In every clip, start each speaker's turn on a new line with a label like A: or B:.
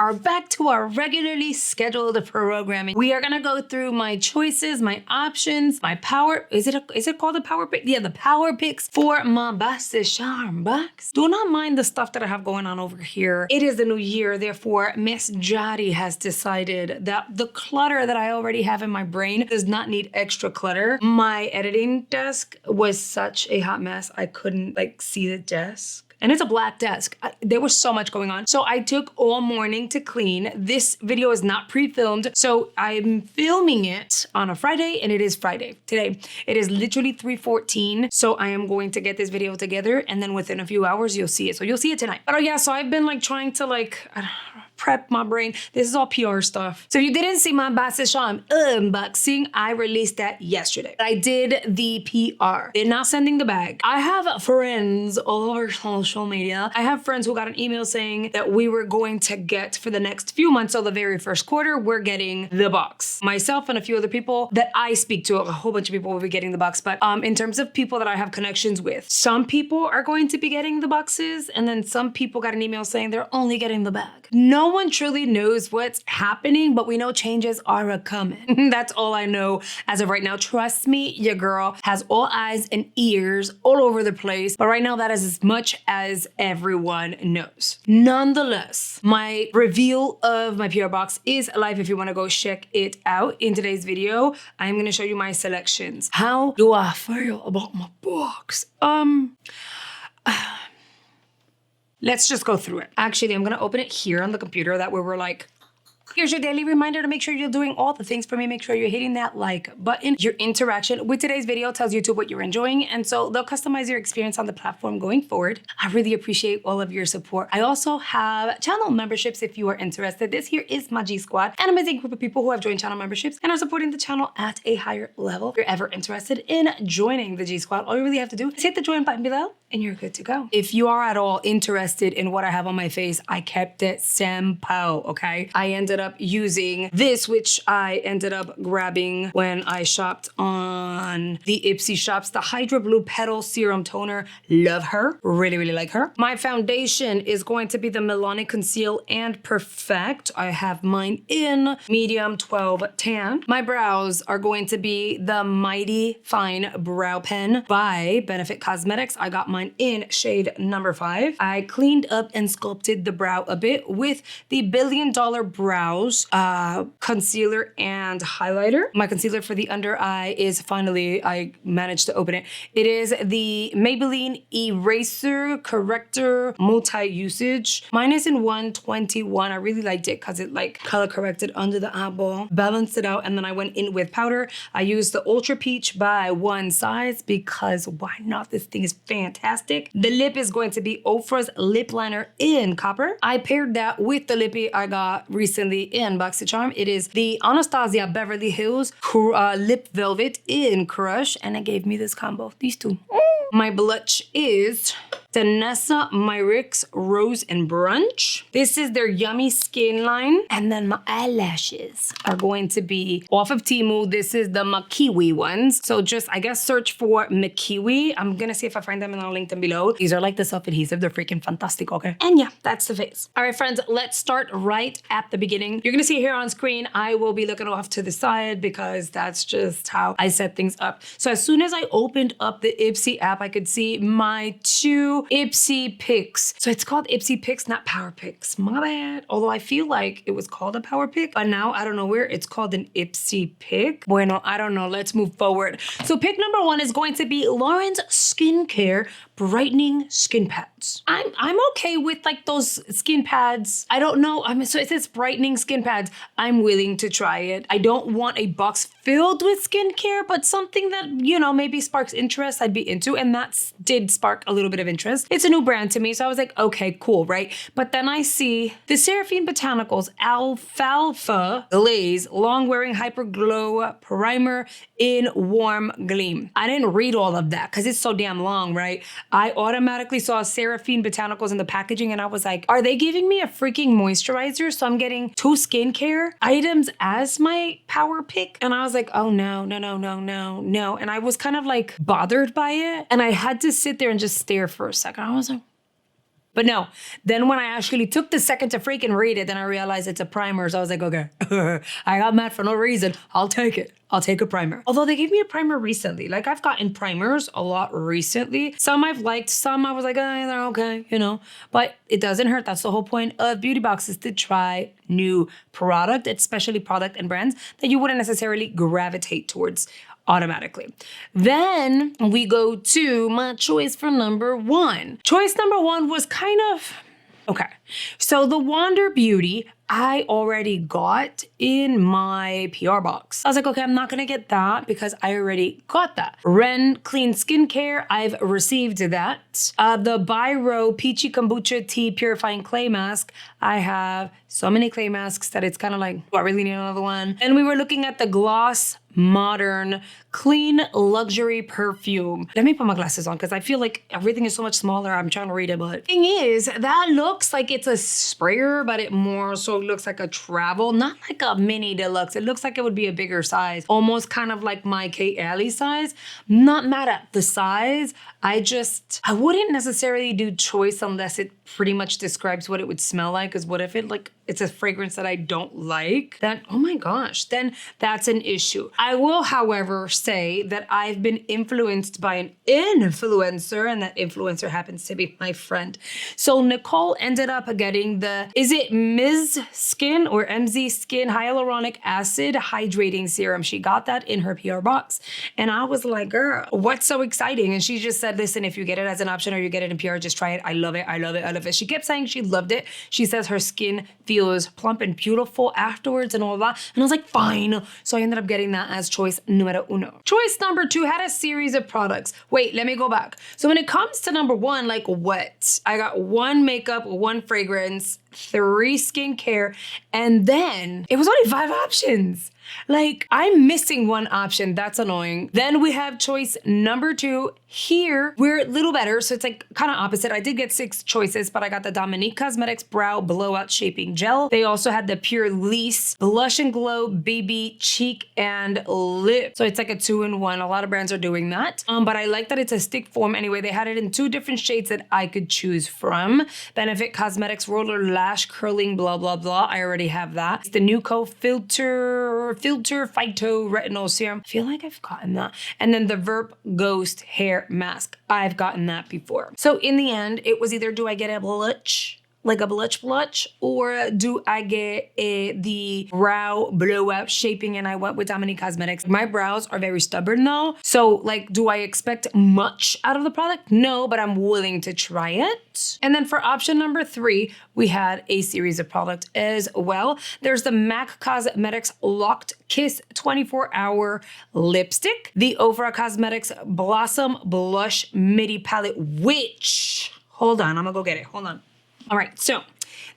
A: are back to our regularly scheduled programming. We are gonna go through my choices, my options, my power. Is it called a power pick? Yeah, the power picks for my Boxycharm box. Do not mind the stuff that I have going on over here. It is the new year, therefore Miss Yari has decided that the clutter that I already have in my brain does not need extra clutter. My editing desk was such a hot mess. I couldn't see the desk. And it's a black desk. There was so much going on. So I took all morning to clean. This video is not pre-filmed. So I'm filming it on a Friday, and it is Friday today. It is literally 3:14. So I am going to get this video together, and then within a few hours, you'll see it. So you'll see it tonight. But oh yeah, so I've been trying to prep my brain. This is all PR stuff. So if you didn't see my Boxycharm unboxing, I released that yesterday. I did the PR. They're not sending the bag. I have friends all over social media. I have friends who got an email saying that we were going to get, for the next few months of the very first quarter, we're getting the box. Myself and a few other people that I speak to, a whole bunch of people will be getting the box. But in terms of people that I have connections with, some people are going to be getting the boxes, and then some people got an email saying they're only getting the bag. No one truly knows what's happening, but we know changes are a-coming. That's all I know as of right now. Trust me, your girl has all eyes and ears all over the place, but right now that is as much as everyone knows. Nonetheless, my reveal of my PR box is live if you want to go check it out. In today's video, I'm going to show you my selections. How do I feel about my box? Let's just go through it. Actually, I'm gonna open it here on the computer. That way we're here's your daily reminder to make sure you're doing all the things for me. Make sure you're hitting that like button. Your interaction with today's video tells YouTube what you're enjoying, and so they'll customize your experience on the platform going forward. I really appreciate all of your support. I also have channel memberships if you are interested. This here is my G Squad, an amazing group of people who have joined channel memberships and are supporting the channel at a higher level. If you're ever interested in joining the G Squad, all you really have to do is hit the join button below and you're good to go. If you are at all interested in what I have on my face, I kept it simple, okay? I ended up using this, which I ended up grabbing when I shopped on the Ipsy shops, the Hydra Blue Petal Serum Toner. Love her, really, really like her. My foundation is going to be the Milani Conceal and Perfect. I have mine in medium 12 tan. My brows are going to be the Mighty Fine Brow Pen by Benefit Cosmetics. I got mine in shade number 5. I cleaned up and sculpted the brow a bit with the Billion Dollar Brows concealer and highlighter. My concealer for the under eye is finally, I managed to open it. It is the Maybelline Eraser Corrector Multi-Usage. Mine is in 121. I really liked it because it color corrected under the eyeball, balanced it out, and then I went in with powder. I used the Ultra Peach by One Size because why not? This thing is fantastic. The lip is going to be Ofra's lip liner in copper. I paired that with the lippy I got recently in Boxycharm. It is the Anastasia Beverly Hills Lip Velvet in Crush, and it gave me this combo, these two. My blush is Danessa Myricks Rose and Brunch. This is their Yummy Skin line. And then my eyelashes are going to be off of Temu. This is the Makiwi ones. So just, I guess, search for Makiwi. I'm gonna see if I find them and I'll link them below. These are like the self-adhesive. They're freaking fantastic, okay? And yeah, that's the face. All right, friends, let's start right at the beginning. You're gonna see here on screen, I will be looking off to the side because that's just how I set things up. So as soon as I opened up the Ipsy app, I could see my 2 Ipsy picks. So it's called Ipsy picks, not power picks. My bad. Although I feel like it was called a power pick, but now I don't know where it's called an Ipsy pick. Bueno, I don't know. Let's move forward. So pick number 1 is going to be Lauren's Skincare Brightening Skin Pads. I'm okay with those skin pads. I don't know. So it says brightening skin pads. I'm willing to try it. I don't want a box filled with skincare, but something that, maybe sparks interest I'd be into, and that did spark a little bit of interest. It's a new brand to me, so I was like, okay, cool, right? But then I see the Seraphine Botanicals Alfalfa Glaze Long Wearing Hyper Glow Primer in Warm Gleam. I didn't read all of that because it's so damn long, right? I automatically saw Seraphine Botanicals in the packaging and I was like, are they giving me a freaking moisturizer? So I'm getting 2 skincare items as my power pick. And I was like, oh no. And I was kind of bothered by it. And I had to sit there and just stare for a second. I was like, But no, then when I actually took the second to freaking read it, then I realized it's a primer. So I was like, okay, I got mad for no reason. I'll take it. I'll take a primer. Although they gave me a primer recently. Like I've gotten primers a lot recently. Some I've liked, some I was like, they're okay, you know. But it doesn't hurt. That's the whole point of beauty boxes, to try new product, especially product and brands that you wouldn't necessarily gravitate towards automatically. Then we go to my choice for number 1. Choice number 1 was kind of, okay. So the Wander Beauty, I already got in my PR box. I was like, okay, I'm not gonna get that because I already got that. Ren Clean Skincare, I've received that. The Biro Peachy Kombucha Tea Purifying Clay Mask, I have so many clay masks that it's kind of like, do I really need another one? And we were looking at the Gloss Modern Clean Luxury Perfume. Let me put my glasses on because I feel like everything is so much smaller. I'm trying to read it, but thing is, that looks like it's a sprayer, but it more so looks like a travel, not like a mini deluxe. It looks like it would be a bigger size, almost kind of like my Kate Alley size. Not mad at the size. I wouldn't necessarily do choice unless it pretty much describes what it would smell like. Because what if it's a fragrance that I don't like? Then, oh my gosh, then that's an issue. I will, however, say that I've been influenced by an influencer, and that influencer happens to be my friend. So Nicole ended up getting is it Ms. Skin or MZ Skin Hyaluronic Acid Hydrating Serum. She got that in her PR box. And I was like, girl, what's so exciting? And she just said, listen, if you get it as an option or you get it in PR, just try it. I love it. I love it. I love it. She kept saying she loved it. She says her skin feels plump and beautiful afterwards and all that. And I was like, fine. So I ended up getting that as choice numero 1. Choice number 2 had a series of products. Wait, let me go back. So when it comes to number 1, like what? I got 1 makeup, 1 fragrance, 3 skincare, and then it was only 5 options. Like, I'm missing 1 option. That's annoying. Then we have choice number 2. Here, we're a little better. So it's like kind of opposite. I did get 6 choices, but I got the Dominique Cosmetics Brow Blowout Shaping Gel. They also had the Pure Lease Blush and Glow BB Cheek and Lip. So it's like a 2-in-1. A lot of brands are doing that. But I like that it's a stick form. Anyway, they had it in 2 different shades that I could choose from. Benefit Cosmetics Roller Lash Curling blah, blah, blah. I already have that. It's the Nuco Filter Phyto Retinol Serum. I feel like I've gotten that. And then the Verp Ghost Hair Mask. I've gotten that before. So in the end, it was either do I get a blush, like a blush, or do I get the brow blowout shaping? And I went with Dominique Cosmetics. My brows are very stubborn though. So like, do I expect much out of the product? No, but I'm willing to try it. And then for option number 3, we had a series of products as well. There's the MAC Cosmetics Locked Kiss 24-Hour Lipstick, the Ofra Cosmetics Blossom Blush Midi Palette, which, hold on, I'm gonna go get it, hold on. All right, so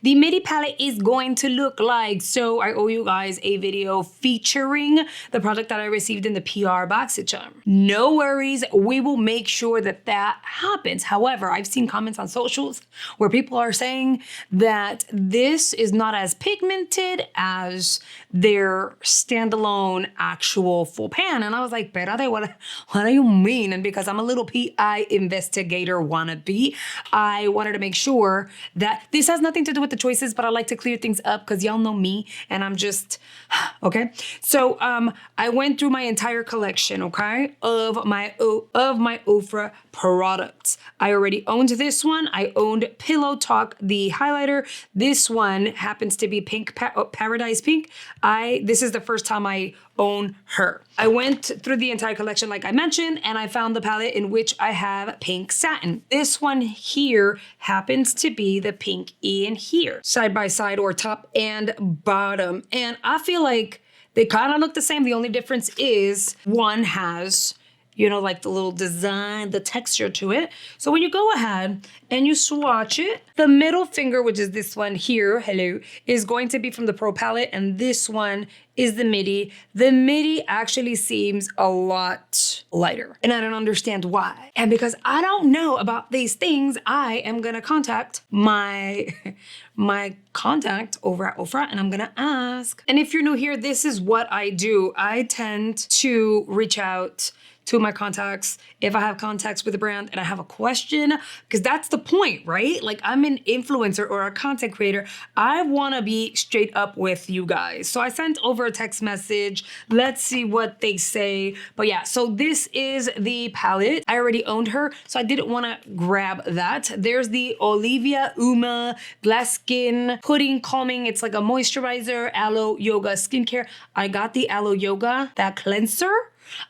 A: the midi palette is going to look like, so I owe you guys a video featuring the product that I received in the PR Boxycharm. No worries, we will make sure that that happens. However, I've seen comments on socials where people are saying that this is not as pigmented as their standalone actual full pan. And I was like, Perade, what do you mean? And because I'm a little PI investigator wannabe, I wanted to make sure that this has nothing to do with the choices, but I like to clear things up because y'all know me and I'm just, okay? So I went through my entire collection, okay, of my Ofra products. I already owned this one. I owned Pillow Talk, the highlighter. This one happens to be Pink, Paradise Pink. This is the first time I own her. I went through the entire collection like I mentioned, and I found the palette in which I have Pink Satin. This one here happens to be the pink in here, side by side or top and bottom. And I feel like they kind of look the same. The only difference is one has, you know, like the little design, the texture to it. So when you go ahead and you swatch it, the middle finger, which is this one here, hello, is going to be from the Pro palette, and this one is the midi. The midi actually seems a lot lighter, and I don't understand why. And because I don't know about these things, I am gonna contact my contact over at Ofra, and I'm gonna ask. And if you're new here, this is what I do. I tend to reach out to my contacts if I have contacts with the brand and I have a question, because that's the point, right? Like, I'm an influencer or a content creator. I want to be straight up with you guys. So I sent over a text message. Let's see what they say. But yeah, so this is the palette. I already owned her, so I didn't want to grab that. There's the Olivia Uma Glass Skin Pudding Calming. It's like a moisturizer, aloe yoga skincare. I got the aloe yoga, that cleanser.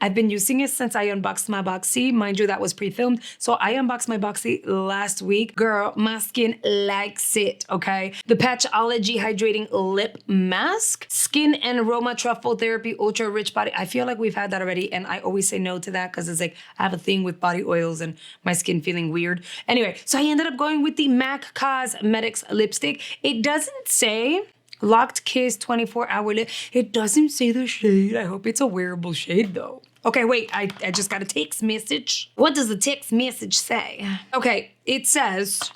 A: I've been using it since I unboxed my Boxy. Mind you, that was pre-filmed. So I unboxed my Boxy last week. Girl, my skin likes it, okay? The Patchology Hydrating Lip Mask. Skin and Aroma Truffle Therapy Ultra Rich Body. I feel like we've had that already, and I always say no to that because it's like, I have a thing with body oils and my skin feeling weird. Anyway, so I ended up going with the MAC Cosmetics lipstick. It doesn't say Locked Kiss 24-hour lip. It doesn't say the shade. I hope it's a wearable shade though. Okay, wait, I just got a text message. What does the text message say? Okay, it says,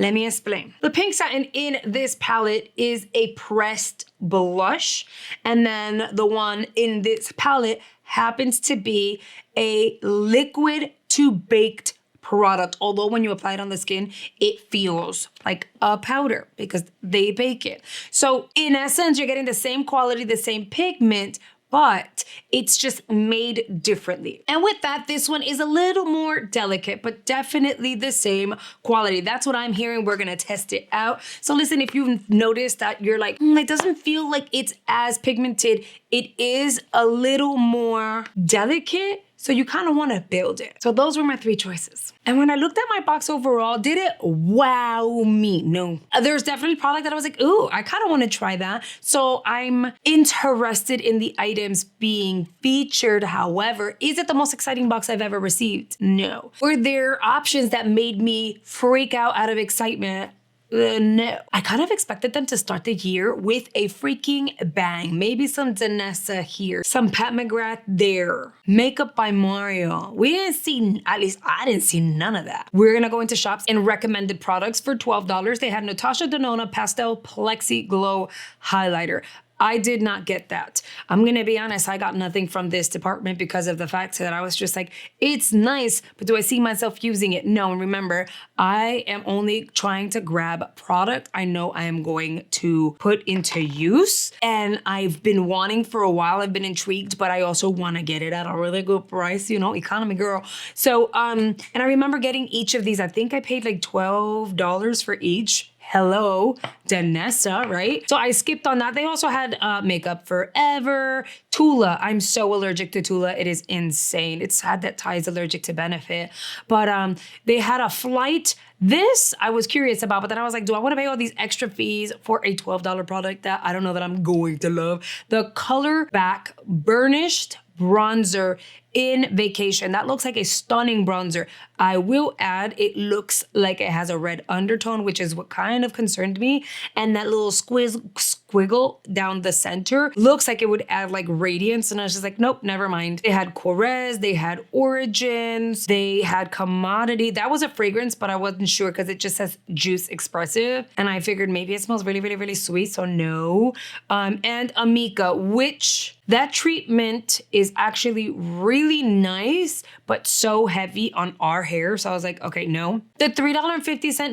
A: let me explain. The pink satin in this palette is a pressed blush. And then the one in this palette happens to be a liquid to baked product, although when you apply it on the skin, it feels like a powder because they bake it. So in essence, you're getting the same quality, the same pigment, but it's just made differently. And with that, this one is a little more delicate, but definitely the same quality. That's what I'm hearing. We're gonna test it out. So listen, if you've noticed that you're like, it doesn't feel like it's as pigmented, it is a little more delicate. So you kind of want to build it. So those were my 3 choices. And when I looked at my box overall, did it wow me? No. There's definitely product that I was like, ooh, I kind of want to try that. So I'm interested in the items being featured. However, is it the most exciting box I've ever received? No. Were there options that made me freak out of excitement? No. I kind of expected them to start the year with a freaking bang. Maybe some Danessa here, some Pat McGrath there, makeup by Mario. We didn't see, at least I didn't see none of that. We're gonna go into shops and recommended products for $12. They had Natasha Denona Pastel Plexi Glow Highlighter. I did not get that. I'm gonna be honest, I got nothing from this department because of the fact that I was just like, it's nice, but do I see myself using it? No, and remember, I am only trying to grab product I know I am going to put into use. And I've been wanting for a while, I've been intrigued, but I also wanna get it at a really good price, you know, economy girl. So, and I remember getting each of these, I think I paid like $12 for each. Hello, Danessa, right? So I skipped on that. They also had Makeup Forever, Tula. I'm so allergic to Tula. It is insane. It's sad that Ty is allergic to Benefit. But they had a Flight. This I was curious about, but then I was like, do I want to pay all these extra fees for a $12 product that I don't know that I'm going to love? The Color Back Burnished Bronzer in Vacation. That looks like a stunning bronzer. I will add, it looks like it has a red undertone, which is what kind of concerned me. And that little squiggle down the center looks like it would add like radiance. And I was just like, nope, never mind. They had Corez, they had Origins, they had Commodity. That was a fragrance, but I wasn't sure because it just says Juice Expressive. And I figured maybe it smells really, really, really sweet, so no. And Amika, which that treatment is actually really nice, but so heavy on our hair. So I was like, okay, no. The $3.50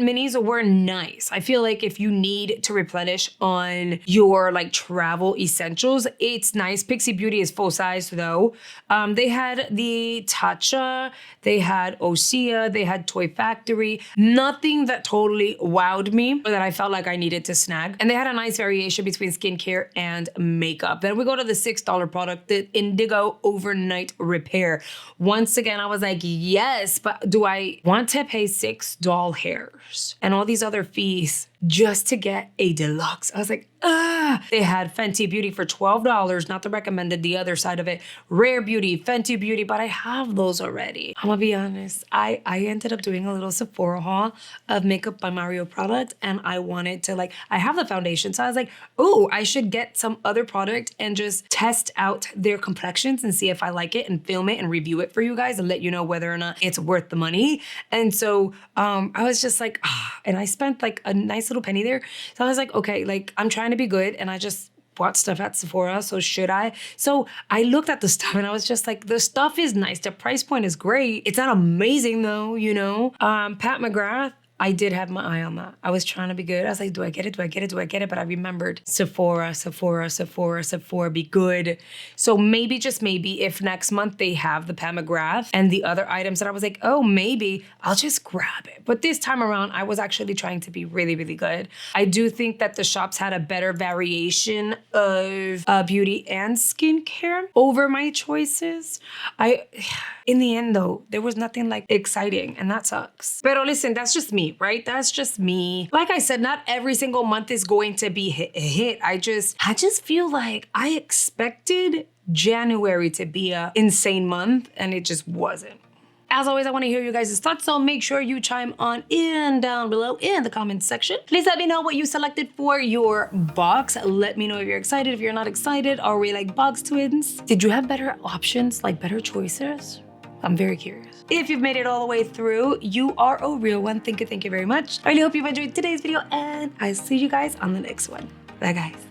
A: minis were nice. I feel like if you need to replenish on your like travel essentials, it's nice. Pixie Beauty is full size though. They had the Tatcha, they had Osea, they had Toy Factory. Nothing that totally wowed me or that I felt like I needed to snag. And they had a nice variation between skincare and makeup. Then we go to the $6 product, the Indigo Overnight Repair. Once again, I was like, yes, but do I want to pay $6 hairs and all these other fees just to get a deluxe? I was like, They had Fenty Beauty for $12, not the recommended, the other side of it. Rare Beauty, Fenty Beauty, but I have those already. I'm gonna be honest, I ended up doing a little Sephora haul of Makeup by Mario product, and I wanted to I have the foundation, so I was like, oh, I should get some other product and just test out their complexions and see if I like it and film it and review it for you guys and let you know whether or not it's worth the money. And so I was just and I spent a nice little penny there. So I was like, okay, I'm trying to be good, and I just bought stuff at Sephora, so should I? So I looked at the stuff and I was just like, the stuff is nice. The price point is great. It's not amazing though, you know? Pat McGrath, I did have my eye on that. I was trying to be good. I was like, do I get it? Do I get it? Do I get it? But I remembered Sephora, be good. So maybe, just maybe, if next month they have the Pat McGrath and the other items that I was like, oh, maybe I'll just grab it. But this time around, I was actually trying to be really, really good. I do think that the shops had a better variation of beauty and skincare over my choices. In the end though, there was nothing like exciting, and that sucks. But listen, that's just me, right? That's just me. Like I said, not every single month is going to be a hit. I just feel like I expected January to be an insane month, and it just wasn't. As always, I want to hear you guys' thoughts, so make sure you chime on in down below in the comments section. Please let me know what you selected for your box. Let me know if you're excited, if you're not excited. Are we like box twins? Did you have better options, like better choices? I'm very curious. If you've made it all the way through, you are a real one. Thank you very much. I really hope you've enjoyed today's video, and I'll see you guys on the next one. Bye, guys.